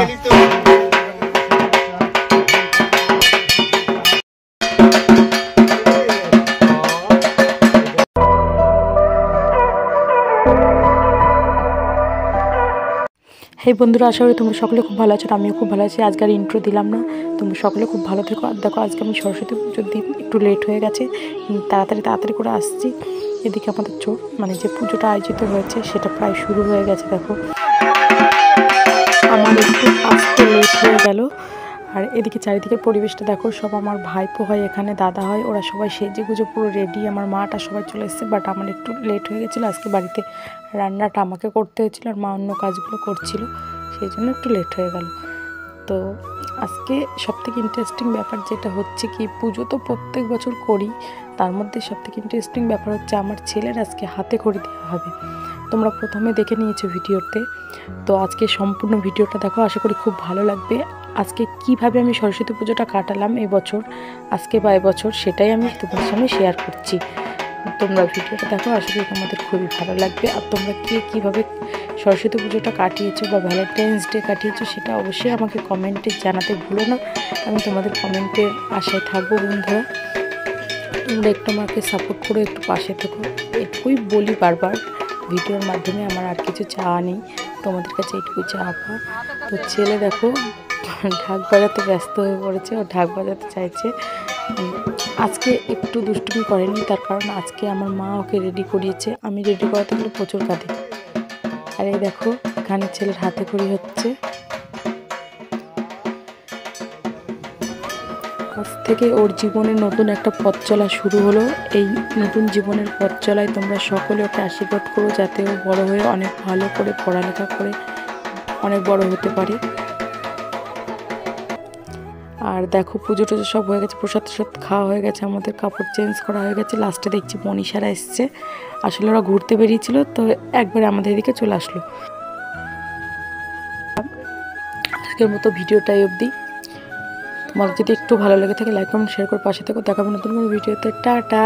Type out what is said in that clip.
হে বন্ধুরা, আশা করি তোমরা সকলে খুব ভালো আছো। আমিও খুব ভালো আছি। আজকে আর ইন্ট্রো দিলাম না, তোমরা সকলে খুব ভালো থেকো। আর দেখো, আজকে আমি সরস্বতী পুজোর দিন একটু লেট হয়ে গেছে, তাড়াতাড়ি করে আসছি। এদিকে আমাদের মানে যে পুজোটা আয়োজিত হয়েছে সেটা প্রায় শুরু হয়ে গেছে। দেখো, আমার একটু আসতে লেট হয়ে গেল। আর এদিকে চারিদিকের পরিবেশটা দেখো, সব আমার ভাইপো হয় এখানে, দাদা হয়, ওরা সবাই সেজে গুজে পুরো রেডি। আমার মাটা সবাই চলে এসেছে, বাট আমার একটু লেট হয়ে গেছিলো। আজকে বাড়িতে রান্নাটা আমাকে করতে হয়েছিল, আর মা অন্য কাজগুলো করছিল, সেই জন্য একটু লেট হয়ে গেল। তো আজকে সবথেকে ইন্টারেস্টিং ব্যাপার যেটা হচ্ছে কি, পুজো তো প্রত্যেক বছর করি, তার মধ্যে সবথেকে ইন্টারেস্টিং ব্যাপার হচ্ছে আমার ছেলের আজকে হাতে খড়ি দেওয়া হবে। তোমরা প্রথমে দেখে নিয়েছো ভিডিওতে, তো আজকে সম্পূর্ণ ভিডিওটা দেখো, আশা করি খুব ভালো লাগবে। আজকে কিভাবে আমি সরস্বতী পুজোটা কাটালাম এবছর, আজকে বা এবছর, সেটাই আমি তোমাদের সামনে শেয়ার করছি। তোমরা ভিডিওটা দেখো, আশা করি তোমাদের খুবই ভালো লাগবে। আর তোমরা কীভাবে সরস্বতী পুজোটা কাটিয়েছো বা ভ্যালেন্টাইন্স ডে কাটিয়েছো সেটা অবশ্যই আমাকে কমেন্টে জানাতে ভুলো না। আমি তোমাদের কমেন্টের আশায় থাকবো। বন্ধুরা, তোমরা একটু আমাকে সাপোর্ট করো, একটু পাশে থেকো, এটুকুই বলি বারবার ভিডিওর মাধ্যমে। আমার আর কিছু চাওয়া নেই, তোমাদের কাছে এইটুকু চাওয়া। তো ছেলে দেখো ঢাক বাজাতে ব্যস্ত হয়ে পড়েছে, ও ঢাক বাজাতে চাইছে। আজকে একটু দুষ্টুমি করেনি, তার কারণ আজকে আমার মা ওকে রেডি করিয়েছে। আমি রেডি করাতে গেলে প্রচুর কাঁদে। আর এই দেখো, এখানে ছেলের হাতে খড়ি হচ্ছে। আজ থেকে ওর জীবনের নতুন একটা পথ চলা শুরু হলো। এই নতুন জীবনের পথ চলায় তোমরা সকলে ওকে আশীর্বাদ করো, যাতে ও বড় হয়ে অনেক ভালো করে পড়ালেখা করে অনেক বড় হতে পারে। আর দেখো, পুজো টুজো সব হয়ে গেছে, প্রসাদ খাওয়া হয়ে গেছে, আমাদের কাপড় চেঞ্জ করা হয়ে গেছে। লাস্টে দেখছি মনীষারা এসছে। আসলে ওরা ঘুরতে বেরিয়েছিল, তো একবারে আমাদের এদিকে চলে আসলো। আজকের মতো ভিডিওটাই অবধি। তোমার যদি একটু ভালো লেগে থাকে, লাইক কমেন্ট শেয়ার করে পাশে থেকো। দেখাবো নতুন কোনো ভিডিওতে। টাটা।